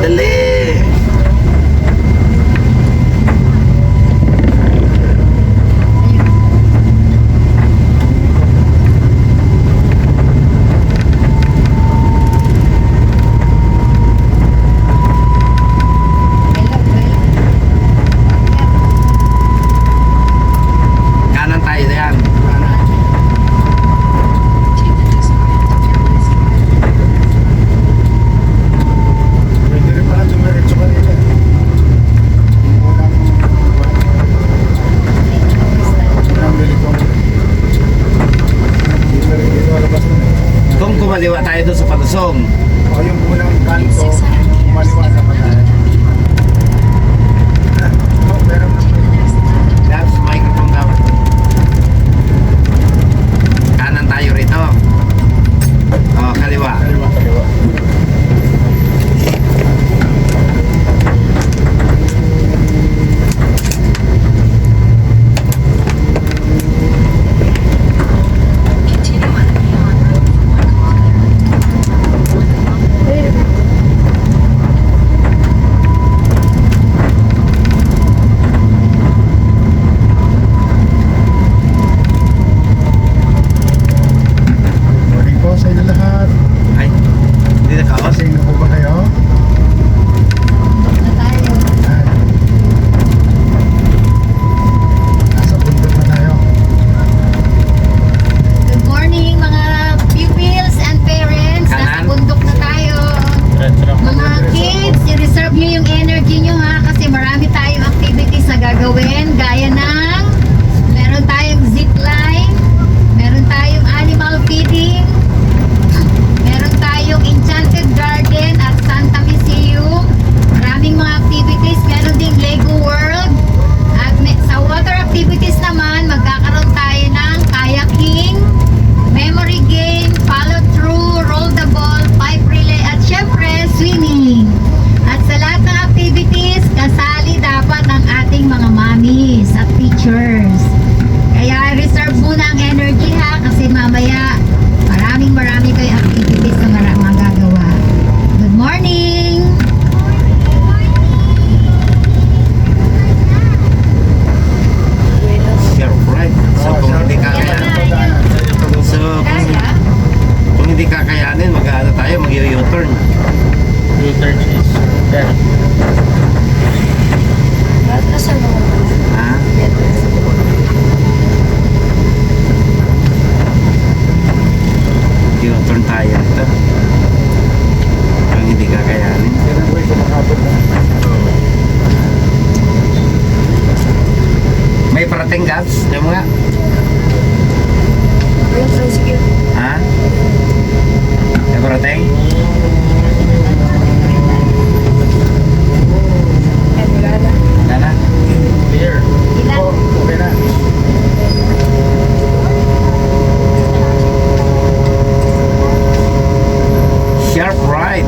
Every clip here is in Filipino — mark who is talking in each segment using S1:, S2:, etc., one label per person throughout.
S1: Dali! Kanan tayo yan.
S2: Pwede rin pala dumiretso kanina. Unang militong. Dito alabas na.
S1: Kung kumaliwa tayo doon sa Palusong.
S2: O yung unang kanto, maliwa na pa tayo. Oh, meron na pa.
S1: That's microphone dapat. Kanan tayo rito. Oh, kaliwa.
S2: Kaliwa, kaliwa. Morning po sa inyo lahat.
S1: Ay, hindi na kaos.
S2: Sino po ba kayo? Ayan. Nasa bundok na tayo.
S3: Good morning mga pupils and parents. Nasa
S1: Kanan.
S3: bundok na tayo. Mga kids, i-reserve nyo yung energy nyo ha kasi marami tayong activities na gagawin gaya ng meron tayong zipline, meron tayong animal feeding, meron tayong Enchanted Garden at Santa Museum. Maraming mga activities, meron ding Lego World at sa water activities naman magkakaroon tayo ng kayaking, memory game, follow through, roll the ball, pipe relay at syempre swimming. At sa lahat ng activities, kasali dapat ang ating mga mommies at teachers. Kaya reserve muna ang energy ha kasi mamaya marami kayo activities na magagawa. Good morning!
S1: Sharp right. So kung hindi kakayanin, so kung hindi kakayanin, mag-ano tayo, mag-u-turn.
S4: U-turn is there.
S1: Ha? U-turn tayo ito. Kung hindi kakayanin.
S2: Yan ang way kumakabot na.
S1: May parating Gabs? Yung mga? Ha? May parating? Wala na?
S4: Clear.
S2: Oh, okay na.
S1: Sharp right.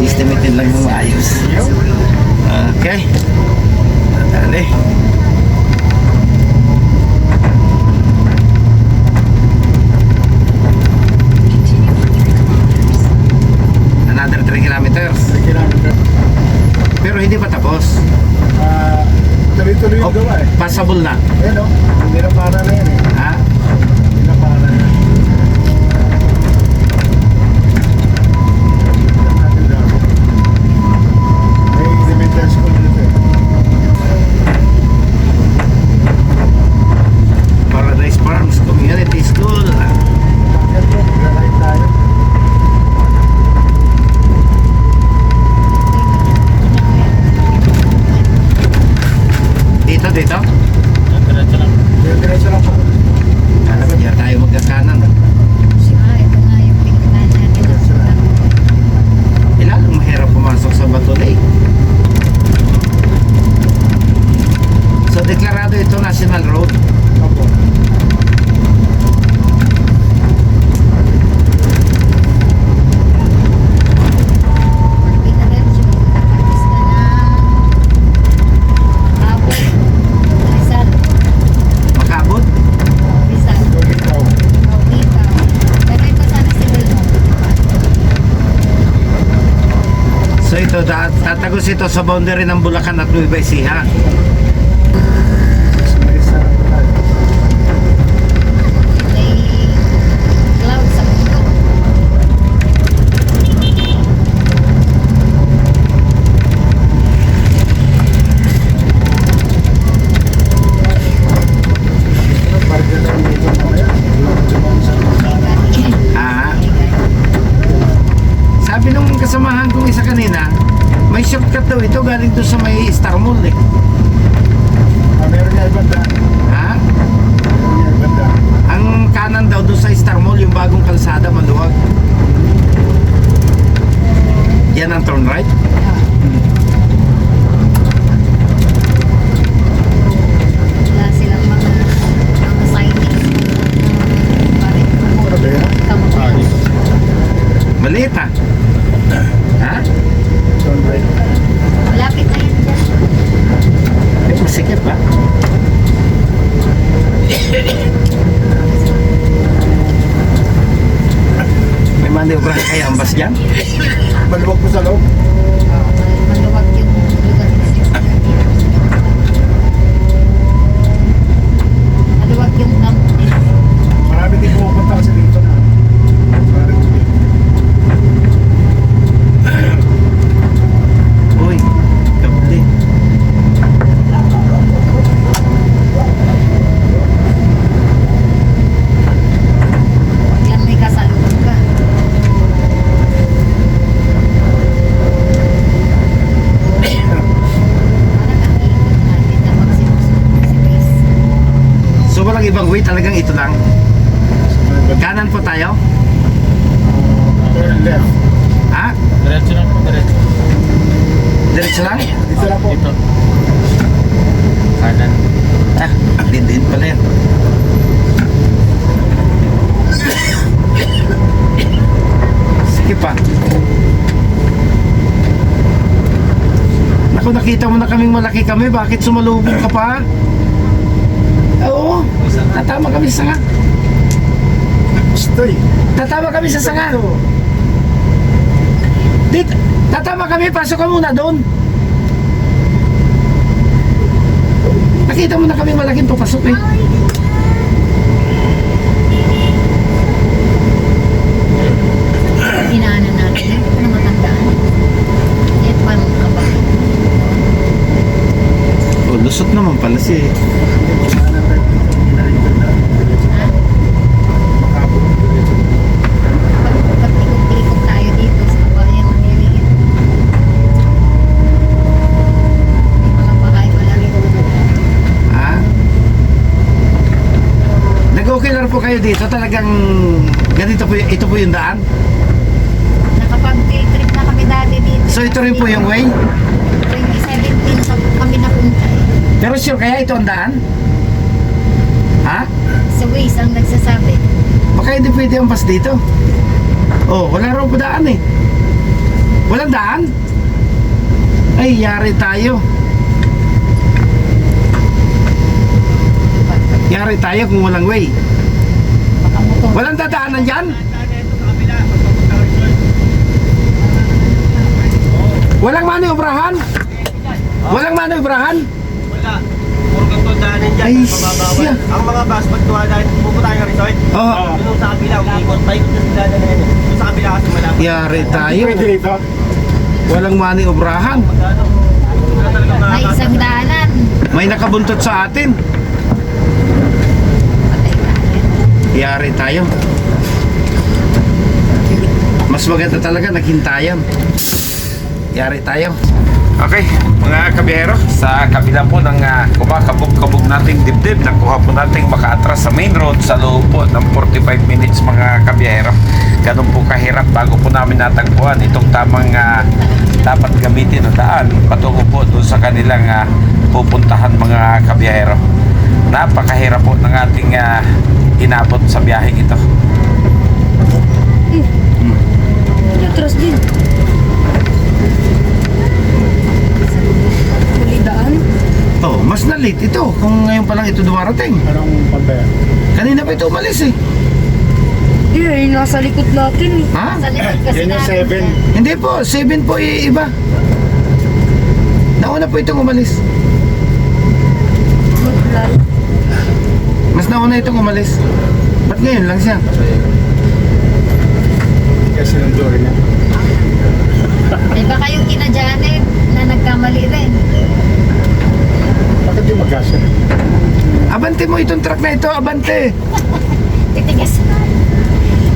S1: Estimated lang yung maayos. Okay. Dali. Another 3 kilometers.
S2: 3 kilometer.
S1: Pero hindi pa tapos.
S2: Tuloy-tuloy yung gawa eh.
S1: Passable na.
S2: Ayan o, hindi na para na yan eh.
S1: Ha?
S2: Hindi na para na yan. May elementary school dito eh.
S1: Paradise Farms Community School.
S2: Bakit po, mag-ride tayo.
S1: Dito.
S4: Diretso lang.
S2: Diretso lang po.
S1: Kala ko diyan tayo magkakanan.
S3: Ito nga yung tingnan natin.
S1: Ilalong mahirap pumasok sa Bato Lake. So deklarado ito National Road.
S2: Opo.
S1: ito, tatagos ito sa boundary ng Bulacan at Nueva Ecija.
S3: May cloud sa mundo.
S1: Ah, sabi nung kasamahan kong isa kanina, may shortcut daw ito galing doon sa may Star Mall eh.
S2: Meron niya ibang daan.
S1: Ha?
S2: Meron niya ibang daan.
S1: Ang kanan daw doon sa Star Mall, yung bagong kalsada, maluwag. Yan ang turn right?
S3: Wala silang mga signage. Bakit?
S2: Ano ba yan?
S1: Maliit ha? Ha?
S2: Turn right.
S3: Malapit na yan dyan.
S1: Eh, masikip ba? May manobra kaya ang bus dyan?
S2: Maluwag po sa loob.
S3: Maluwag yung lugar na yun. Maluwag yung
S2: Marami din pumupunta kasi dito na. Marami din.
S1: Uy, kabli.
S3: yan may kasalubong ka. Parang ang ikot natin kapag sinusunod si Waze.
S1: So walang ibang way, talagang ito lang. Kanan po tayo?
S2: Turn left.
S1: Ha?
S4: Diretso lang po, diretso.
S1: Diretso lang?
S2: Dito lang po.
S4: Dito. Kanan.
S1: Ah, din pala yan. Sige pa. Naku, nakita mo na kaming malaki kami. Bakit sumalubong ka pa? Oo, tatama kami sa sanga.
S2: Stoy.
S1: Tatama kami sa sanga. Dito, tatama kami. Pasok ka muna doon. Nakita mo na kami malaking papasok eh.
S3: Dinaanan natin. Hindi ko na matandaan. Yan pa nung kabak.
S1: Oh, lusot naman pala si
S3: Ha? Pag-ikot tayo dito sa kabayan maliliit. May mga bahay malaki.
S1: Ha? Nag-okay lang po kayo dito. Talagang ganito po, ito po yung daan.
S3: Nakapag-field trip na kami dati dito.
S1: So ito rin po yung way.
S3: 2017 pa kami napunta eh.
S1: Pero sure kaya ito ang daan? Ha?
S3: Sa Waze ang nagsasabi.
S1: Baka hindi pwede ang bus dito. Oh, wala raw po daan eh. Walang daan? Ay, yari tayo. Yari tayo kung walang way.
S3: Baka motor.
S1: Walang dadaanan dyan? Walang maniobrahan? Walang maniobrahan?
S5: Wala. Puro ganito daanan dyan.
S1: Ay,
S5: Mababawal.
S1: siya.
S5: Ang mga bus, pag tuwa dahil pupunta tayo ng resort.
S1: Oo.
S5: Doon sa kabila, umikot. Paikot na sila na yan. Doon sa kabila kasi malapit.
S1: Yari tayo.
S2: Pwede dito.
S1: Walang maniobrahan.
S5: Magkano? Wala talagang
S3: May
S5: makakasama.
S3: isang daanan.
S1: May nakabuntot sa atin.
S3: Patay tayo.
S1: Yari tayo. Mas maganda talaga naghintayan. Yari tayo. Okay, mga kabiyero, sa kabila po ng kumakabog-kabog nating dibdib, nakuha po nating makaatras sa main road sa loob po ng 45 minutes mga kabiyero. Ganun po kahirap bago po namin natagpuan itong tamang dapat gamitin na daan patungo po doon sa kanilang pupuntahan mga kabiyero. Napakahirap po ng ating inabot sa biyaheng ito.
S3: Atras din. Kulidaan.
S1: Oh, mas na late ito kung ngayon pa lang ito dumarating.
S2: Anong pagbayan?
S1: Kanina pa ito umalis eh.
S6: Nasa likod natin.
S1: Ha?
S3: Sa likod kasi
S2: Yan yung
S3: natin
S2: 7.
S3: yan.
S1: Hindi po, 7 po iba. nauna po itong umalis. Mas nauna itong umalis. Ba't ngayon lang siya?
S2: Kasi ng door niya.
S3: Di ba kayong kina Janet na nagkamali rin?
S2: Bakit yung magkasya?
S1: Abante mo itong truck na ito, abante.
S3: Titigas.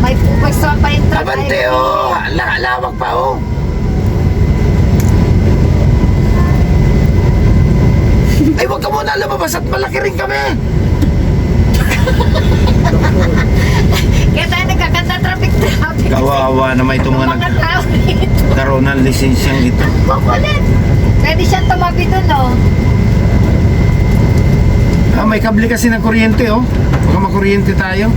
S3: May pupwesto pa yung truck.
S1: Abante oh, lawak pa oh. Ay, wag ka muna lumabas at malaki rin kami.
S3: Kaya tayo nagkakanta traffic.
S1: Kawawa naman itong mga
S3: Mga tao dito.
S1: nagkaroon ng lisensyang ito.
S3: Kukulit. Pwede siyang tumabi dun, no?
S1: Ah, may kable kasi ng kuryente oh. Baka makuryente tayo.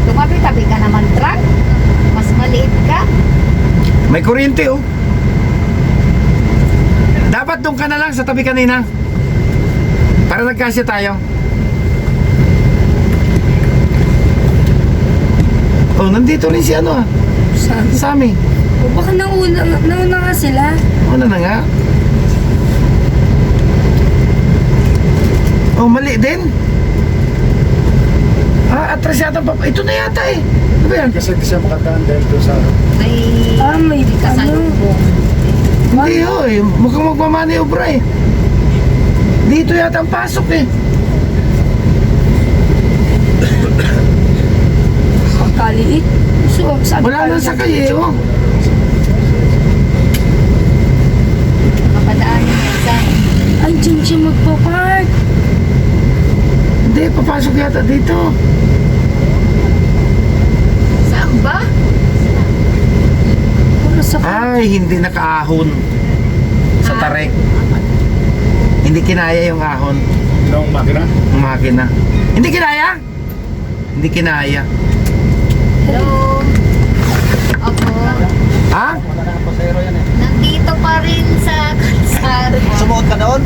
S3: Tumabi-tabi ka naman, truck. Mas maliit ka.
S1: May kuryente oh. Dapat doon ka na lang sa tabi kanina. Para nagkasya tayo. Oh, nandito rin si ano ah. Sami.
S6: O baka nauna nga sila.
S1: Ano na nga? Oh, mali din. Ah, atras yata pa. Ito na yata eh. Ano ba yan?
S2: Kasi hindi siya makadaan dahil doon sa...
S3: May
S6: May
S3: kasalubong.
S1: Hindi oh, eh. Mukhang magmamaniobra eh. Dito yata ang pasok eh.
S6: Pagkaliit. So, sabi
S1: Wala nang sakay eh oh.
S3: Mapadaan yung isa.
S6: Ay, dyan siya magpapark.
S1: Hindi, papasok yata dito.
S3: Saan ba?
S6: Para sa
S1: Ay, hindi nakaahon sa tarik. Hindi kinaya yung ahon
S2: Noong makina.
S1: ng makina. Hindi kinaya? Hindi kinaya.
S3: Hello? Opo.
S1: Ha?
S5: Wala na ang pasero yan eh.
S3: Nandito pa rin sa kalsada.
S5: Sumuot ka doon?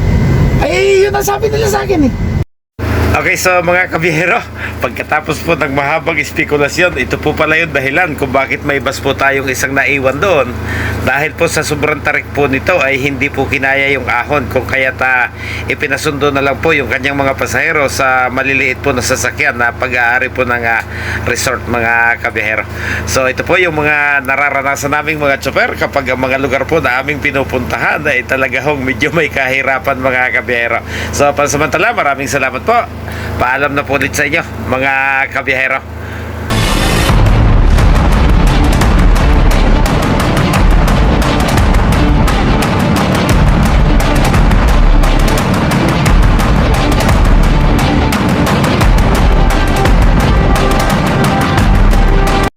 S1: Ay, yun ang sabi nila sa akin eh. Okay, so mga kabiyero, pagkatapos po ng mahabang espekulasyon, ito po pala yung dahilan kung bakit may bus po tayong isang naiwan doon. Dahil po sa sobrang tarik po nito ay hindi po kinaya yung ahon, kung kaya't ipinasundo na lang po yung kanyang mga pasahero sa maliliit po na sasakyan na pag-aari po ng resort, mga kabiyero. So ito po yung mga nararanasan naming mga tsoper kapag ang mga lugar po na aming pinupuntahan ay talaga hong medyo may kahirapan, mga kabiyero. So pansamantala, maraming salamat po. Paalam na po ulit sa inyo, mga kabiyahero.